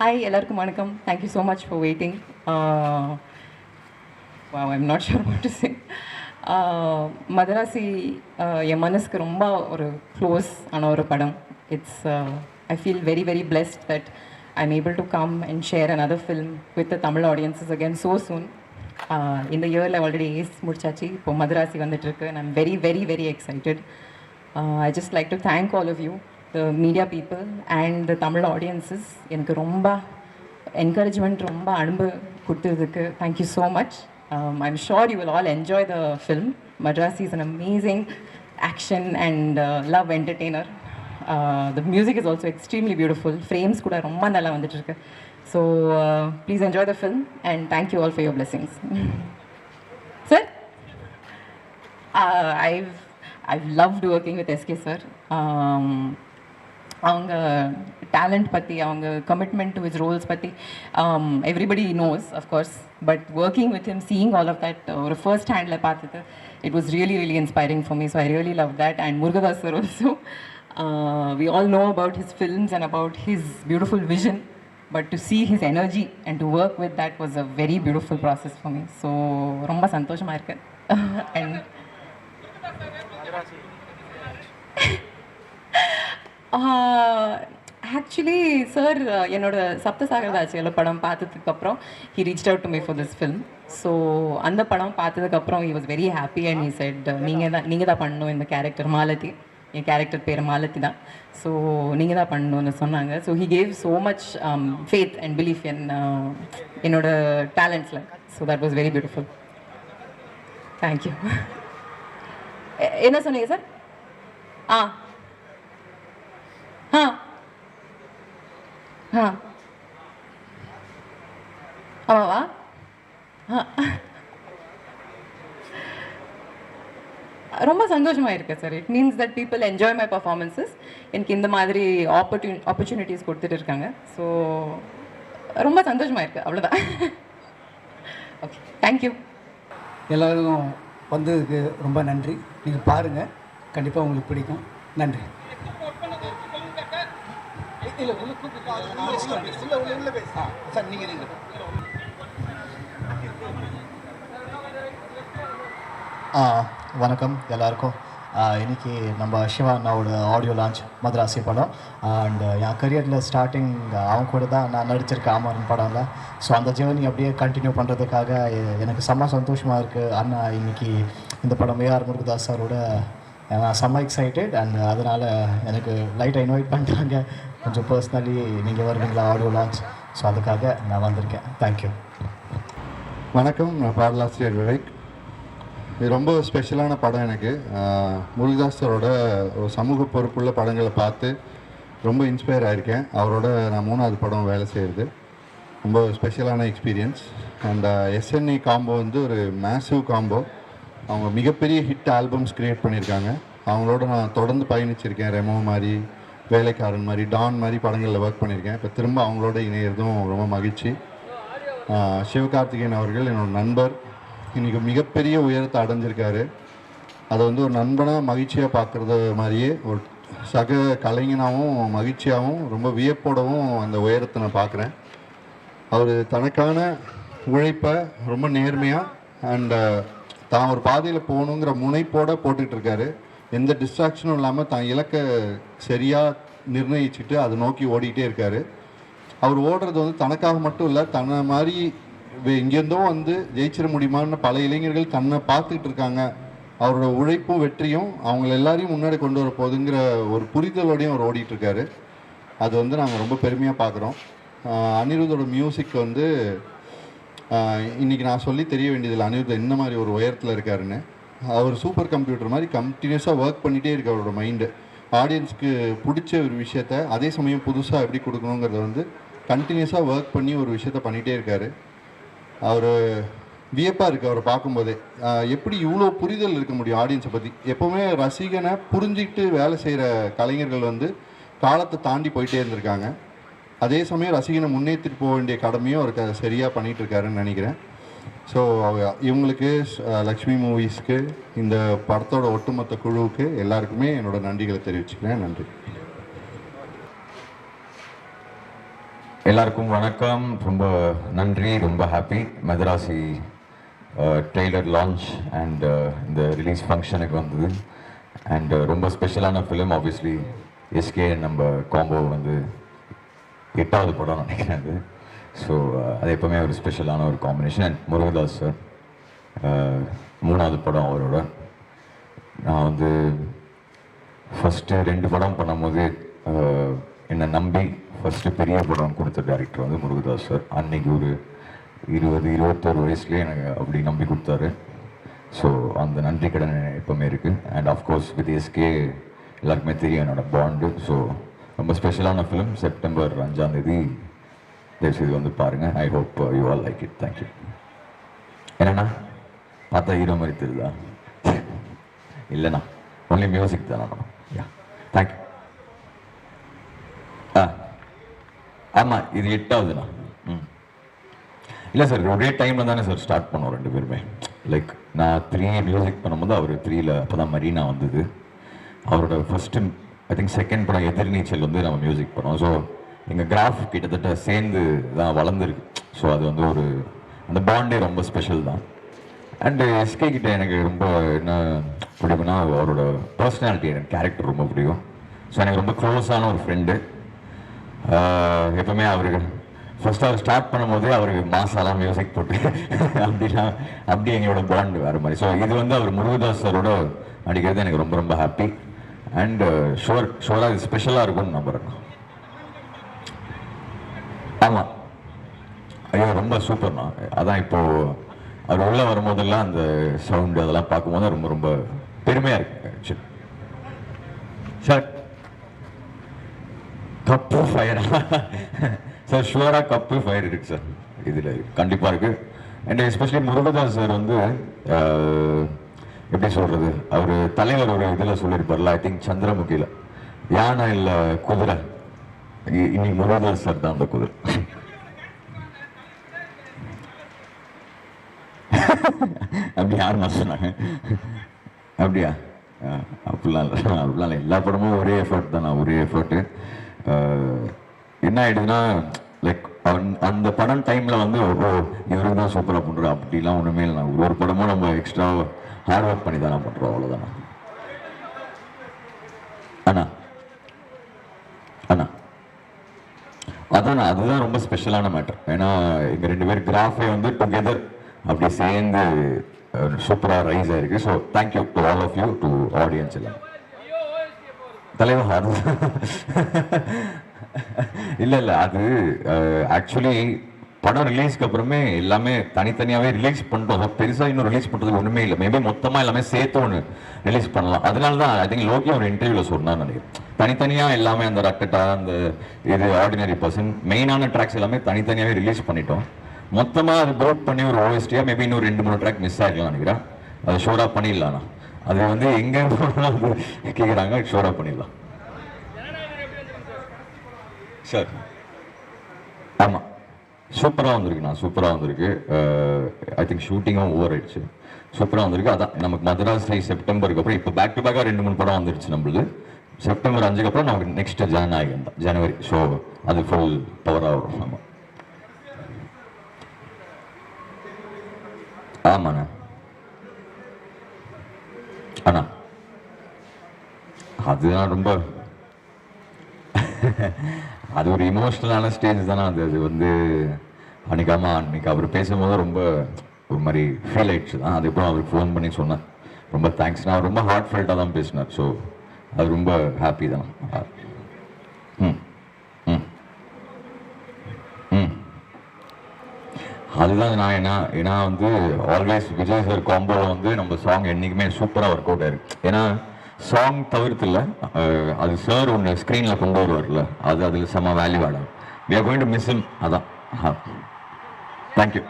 Hi, எல்லாருக்கும் வணக்கம். Thank you so much for waiting. Wow, I'm not sure what to say. Madrasi என் மனசுக்கு ரொம்ப ஒரு க்ளோஸ் ஆன ஒரு படம். It's I feel very very blessed that I'm able to come and share another film with the Tamil audiences again so soon. இந்த இயரில் already ace முடிச்சாச்சு, இப்போ மதராசி வந்துட்டு இருக்கு and I'm very very very excited. I just like to thank all of you, the media people and the Tamil audiences. எனக்கு ரொம்ப encouragement, ரொம்ப அன்பு கொடுத்ததுக்கு thank you so much. I'm sure you will all enjoy the film. Madrasi is an amazing action and love entertainer. The music is also extremely beautiful. Frames kuda romba nalla vandittu irukku. So please enjoy the film and thank you all for your blessings. Sir, I've loved working with SK sir. அவங்க talent பற்றி, அவங்க commitment to his roles பற்றி everybody knows of course. But working with him, seeing all of that ஒரு first ஹேண்டில் பார்த்துட்டு it was really really inspiring for me. So I really love that. And Murugadoss sir also, we all know about his films and about his beautiful vision, but to see his energy and to work with that was a very beautiful process for me. So ரொம்ப சந்தோஷமாக இருக்கு. And actually sir என்னோட சப்தசாகரதாச்சியில் படம் பார்த்ததுக்கப்புறம் he reached out to me for this film. So அந்த படம் பார்த்ததுக்கப்புறம் he was very happy and he said நீங்கள் தான் பண்ணணும் இந்த கேரக்டர். மாலதி, என் கேரக்டர் பேர் மாலதி தான். ஸோ நீங்கள் தான் பண்ணணும்னு சொன்னாங்க. So he gave so much faith and belief என்னோட டேலண்ட்ஸில். So that was very beautiful. Thank you. என்ன சொன்னீங்க சார்? ஆ ஆ ஆ ஆமாவா? ரொம்ப சந்தோஷமாக இருக்குது sir. It means that people enjoy my performances. எனக்கு இந்த மாதிரி ஆப்பர்ச்சுனிட்டிஸ் கொடுத்துட்டு இருக்காங்க. ஸோ ரொம்ப சந்தோஷமாக இருக்குது, அவ்வளோதான். Okay, thank you. எல்லோரும் வந்ததுக்கு ரொம்ப நன்றி. நீங்கள் பாருங்கள், கண்டிப்பாக உங்களுக்கு பிடிக்கும். நன்றி. வணக்கம் எல்லாருக்கும். இன்றைக்கி நம்ம சிவா அண்ணாவோட ஆடியோ லான்ச் மதராசி படம். அண்ட் என் கரியரில் ஸ்டார்டிங் அவங்க கூட தான் நான் நடிச்சிருக்கேன் ஆமாரன் படம்ல. ஸோ அந்த ஜேர்னி அப்படியே கண்டினியூ பண்ணுறதுக்காக எனக்கு செம்ம சந்தோஷமாக இருக்குது. அண்ணா இன்றைக்கி இந்த படம் ஏஆர் முருகதாஸ் சாரோட நான் செம்ம எக்ஸைட்டட். அண்ட் அதனால் எனக்கு லைட்டாக இன்வைட் பண்ணிட்டாங்க கொஞ்சம் பர்சனலி, நீங்கள் வருவீங்களா ஆடியோ லான்ச். ஸோ அதுக்காக நான் வந்திருக்கேன். தேங்க்யூ. வணக்கம், நான் பாடலாசிரியர் விவேக். இது ரொம்ப ஸ்பெஷலான படம் எனக்கு. முருகதாஸ் சாரோட ஒரு சமூக பொறுப்புள்ள படங்களை பார்த்து ரொம்ப இன்ஸ்பயர் ஆகியிருக்கேன். அவரோட நான் 3வது படம் வேலை செய்கிறது ரொம்ப ஸ்பெஷலான எக்ஸ்பீரியன்ஸ். அண்ட் எஸ்என்இ காம்போ வந்து ஒரு மேசிவ் காம்போ. அவங்க மிகப்பெரிய ஹிட் ஆல்பம்ஸ் க்ரியேட் பண்ணியிருக்காங்க. அவங்களோட நான் தொடர்ந்து பயணிச்சிருக்கேன். ரெமோ மாதிரி, வேலைக்காரன் மாதிரி, டான் மாதிரி படங்களில் ஒர்க் பண்ணியிருக்கேன். இப்போ திரும்ப அவங்களோட இணையிறதும் ரொம்ப மகிழ்ச்சி. சிவகார்த்திகேயன் அவர்கள் என்னோட நண்பர், இன்றைக்கி மிகப்பெரிய உயரத்தை அடைஞ்சிருக்காரு. அதை வந்து ஒரு நண்பனாக மகிழ்ச்சியாக பார்க்குறது மாதிரியே ஒரு சக கலைஞனாகவும் மகிழ்ச்சியாகவும் ரொம்ப வியப்போடவும் அந்த உயரத்தை நான் பார்க்குறேன். அவர் தனக்கான உழைப்பை ரொம்ப நேர்மையாக அண்ட் தான் ஒரு பாதையில் போகணுங்கிற முனைப்போடு போட்டுட்ருக்காரு. எந்த டிஸ்ட்ராக்ஷனும் இல்லாமல் தான் இலக்கை சரியாக நிர்ணயிச்சுட்டு அதை நோக்கி ஓடிக்கிட்டே இருக்கார். அவர் ஓடுறது வந்து தனக்காக மட்டும் இல்லை, தன்னை மாதிரி இங்கேருந்தோ வந்து ஜெயிச்சிட முடியுமான்னு பல இளைஞர்கள் தன்னை பார்த்துக்கிட்டு இருக்காங்க. அவரோட உழைப்பும் வெற்றியும் அவங்கள எல்லாரையும் முன்னாடி கொண்டு வர போகுதுங்கிற ஒரு புரிதலோடையும் அவர் ஓடிட்டுருக்காரு. அது வந்து நாங்கள் ரொம்ப பெருமையாக பார்க்குறோம். அனிருத்தோட மியூசிக் வந்து இன்றைக்கி நான் சொல்லி தெரிய வேண்டியதில்லை அனிருத் என்ன மாதிரி ஒரு உயரத்தில் இருக்காருன்னு. அவர் சூப்பர் கம்ப்யூட்டர் மாதிரி கண்டினியூஸாக ஒர்க் பண்ணிகிட்டே இருக்கு. அவரோட மைண்டு ஆடியன்ஸ்க்கு பிடிச்ச ஒரு விஷயத்த அதே சமயம் புதுசாக எப்படி கொடுக்கணுங்கிறத வந்து கண்டினியூஸாக ஒர்க் பண்ணி ஒரு விஷயத்த பண்ணிகிட்டே இருக்கார். அவர் வியப்பாக இருக்குது அவரை பார்க்கும்போதே. எப்படி இவ்வளோ புரிதல் இருக்க முடியும் ஆடியன்ஸை பற்றி. எப்போவுமே ரசிகனை புரிஞ்சிக்கிட்டு வேலை செய்கிற கலைஞர்கள் வந்து காலத்தை தாண்டி போயிட்டே இருந்திருக்காங்க. அதே சமயம் ரசிகனை முன்னேற்றிட்டு போக வேண்டிய கடமையும் அவருக்கு அதை சரியாக பண்ணிகிட்ருக்காருன்னு நினைக்கிறேன். ஸோ இவங்களுக்கு லக்ஷ்மி மூவிஸ்க்கு இந்த படத்தோட ஒட்டுமொத்த குழுவுக்கு எல்லாருக்குமே என்னோடய நன்றிகளை தெரிவிச்சுக்கிறேன். நன்றி. எல்லாருக்கும் வணக்கம். ரொம்ப நன்றி, ரொம்ப happy. Madrasi trailer launch and இந்த ரிலீஸ் ஃபங்க்ஷனுக்கு வந்தது. அண்ட் ரொம்ப ஸ்பெஷலான ஃபிலிம். ஆப்வியஸ்லி எஸ்கே நம்ம காம்போ வந்து 8வது படம் நினைக்கிறேன் அது. ஸோ அது எப்போவுமே ஒரு ஸ்பெஷலான ஒரு காம்பினேஷன். அண்ட் முருகதாஸ் சார் 3வது படம் அவரோட. நான் வந்து ஃபஸ்ட்டு 2 படம் பண்ணும்போது என்னை நம்பி ஃபஸ்ட்டு பெரிய படம் கொடுத்த டேரக்டர் வந்து முருகதாஸ் சார். அன்னைக்கு ஒரு 20-21 வயசுலேயே எனக்கு அப்படி நம்பி கொடுத்தாரு. ஸோ அந்த நன்றி கடன் எப்போவுமே இருக்குது. அண்ட் ஆஃப்கோர்ஸ் வித் எஸ்கே எல்லாருக்குமே தெரியும் என்னோடய பாண்டு. ஸோ ரொம்ப ஸ்பெஷலான ஃபிலிம். செப்டம்பர் 5ஆம் தேதி தயவுசெய்து வந்து பாருங்கள். I hope you all like it. Thank you. என்னண்ணா பார்த்தா ஹீரோ மாதிரி தெரியுதா? இல்லைண்ணா, ஒன்லி மியூசிக் தானே. யா, தேங்க்யூ. ஆமாம், இது 8வதுண்ணா. இல்லை சார், ஒரே டைமில் தானே சார் ஸ்டார்ட் பண்ணோம் 2 பேருமே. லைக் நான் 3 மியூசிக் பண்ணும்போது அவர் 3ல் அப்போ தான் மரீனா வந்தது. அவரோட ஃபஸ்ட்டு ஐ திங்க் செகண்ட் படம் எதிர்நீச்சல் வந்து நம்ம மியூசிக் பண்ணோம். ஸோ எங்கள் கிராஃப் கிட்டத்தட்ட சேர்ந்து தான் வளர்ந்துருக்கு. ஸோ அது வந்து ஒரு அந்த பாண்டே ரொம்ப ஸ்பெஷல் தான். அண்டு எஸ்கே கிட்ட எனக்கு ரொம்ப என்ன பிடிக்கும்னா அவரோட பர்சனாலிட்டி, எனக்கு கேரக்டர் ரொம்ப பிடிக்கும். ஸோ எனக்கு ரொம்ப க்ளோஸான ஒரு ஃப்ரெண்டு. எப்பவுமே அவருக்கு ஃபர்ஸ்ட் அவர் ஸ்டார்ட் பண்ணும்போதே அவருக்கு மாசாலாம் மியூசிக் போட்டு அப்படி எங்களோட பாண்ட் வேறு மாதிரி. ஸோ இது வந்து அவர் முருகதாஸ் சாரோட நடிக்கிறது எனக்கு ரொம்ப ரொம்ப ஹாப்பி. அண்ட் ஷோராக இது ஸ்பெஷலாக இருக்கும்னு நம்புறேன். ஆமாம், ஐயோ ரொம்ப சூப்பர்ண்ணா. அதான் இப்போது அவர் உள்ளே வரும்போதெல்லாம் அந்த சவுண்டு அதெல்லாம் பார்க்கும்போது ரொம்ப ரொம்ப பெருமையாக இருக்கு. ஆக்சுவலி சார் கப்பு ஃபயர் சார், ஷுவராக கப்பு ஃபயர் இருக்குது சார், இதில் கண்டிப்பாக இருக்குது. அண்ட் எஸ்பெஷலி முருகதாஸ் சார் வந்து எப்படி சொல்கிறது, அவர் தலைவர் ஒரு இதில் சொல்லியிருப்பார்ல, ஐ திங்க் சந்திரமுகியில், யானை இல்லை குதிரை, இன்னைக்கு முருகதாஸ் சார் தான் அந்த குதிரை. அப்படி யாருன்னா சொன்னாங்க? அப்படியா? அப்படிலாம் இல்லை, அப்படிலாம் இல்லை. எல்லா படமும் ஒரே எஃபர்ட் தான். ஒரே எஃபர்ட்டு. என்ன ஆகிடுதுன்னா லைக் அந்த படம் டைமில் வந்து இவருக்கு தான் சூப்பராக பண்ணுறோம் அப்படிலாம் ஒன்றுமே இல்லை. ஒரு படமும் நம்ம எக்ஸ்ட்ரா ஹார்ட் ஒர்க் பண்ணி தானே பண்ணுறோம், அவ்வளோதானே. அண்ணா அண்ணா அதாண்ணா, அதுதான் ரொம்ப ஸ்பெஷலான மேட்டர். ஏன்னா எங்கள் 2 பேர் கிராஃபே வந்து டுகெதர் அப்படி சேர்ந்து சூப்பராக ரைஸ் ஆயிருக்கு. So thank you to all of you, to audience எல்லாம். தலைவர் இல்லை இல்லை, அது ஆக்சுவலி படம் ரிலீஸ்க்கு அப்புறமே எல்லாமே தனித்தனியாகவே ரிலீஸ் பண்ணிட்டோம். பெருசாக இன்னும் ரிலீஸ் பண்ணுறதுக்கு ஒன்றுமே இல்லை. மேபி மொத்தமாக எல்லாமே சேர்த்து ஒன்று ரிலீஸ் பண்ணலாம். அதனால தான் ஐ திங்க் லோக்கி ஒரு இன்டர்வியூவில் சொன்னான்னு நினைக்கிறேன். தனித்தனியாக எல்லாமே அந்த ரக்கட்டா, அந்த இது ஆர்டினரி பர்சன், மெயினான ட்ராக்ஸ் எல்லாமே தனித்தனியாகவே ரிலீஸ் பண்ணிட்டோம். மொத்தமாக அது ப்ரோட் பண்ணி ஒரு ஓஎஸ்டியாக மேபி இன்னும் 2-3 ட்ராக் மிஸ் ஆகிடலாம் நினைக்கிறேன். அதை ஷோராக பண்ணிடலாண்ணா. அது வந்து எங்கே கேட்குறாங்க, ஷோராக பண்ணிடலாம் சார். ஆமாம், சூப்பராக வந்திருக்குண்ணா, சூப்பராக வந்திருக்கு. ஐ திங்க் ஷூட்டிங்கும் ஓவர் ஆயிடுச்சு. சூப்பராக வந்திருக்கு. அதான் நமக்கு மதராசி செப்டம்பருக்கு அப்புறம் இப்போ பேக் டு பேக்காக 2-3 படம் வந்துடுச்சு நம்மளுது. செப்டம்பர் 5க்கு அப்புறம் நமக்கு நெக்ஸ்ட் ஜனவரி. ஸோ அது ஃபுல் பவராக வரும். ஆமாம் ஆமாண்ணா. அண்ணா அதுதான் ரொம்ப அது ஒரு இமோஷ்னலான ஸ்டேஜ் தானே அது. அது வந்து அன்னைக்கு அவர் பேசும்போது ரொம்ப ஒரு மாதிரி ஃபீல் ஆயிடுச்சு தான். அதுக்கப்புறம் அவருக்கு ஃபோன் பண்ணி சொன்னேன், ரொம்ப தேங்க்ஸ். நான் ரொம்ப ஹார்ட் ஃபெல்ட்டாக தான் பேசினார். ஸோ அது ரொம்ப ஹாப்பி தான். ம் ம் ம் அதுதான் நான் ஏன்னா வந்து ஆல்வேஸ் விஜய் சார் காம்போவில் வந்து நம்ம சாங் என்றைக்குமே சூப்பராக ஒர்க் அவுட் ஆயிருக்கு. ஏன்னா சாங் தவிர்த்து இல்லை, அது சார் ஒன்று ஸ்க்ரீனில் கொண்டு வருவார்ல, அது அதில் செம்ம வேல்யூ ஆடும். We are going to miss him. அதான். தேங்க்யூ.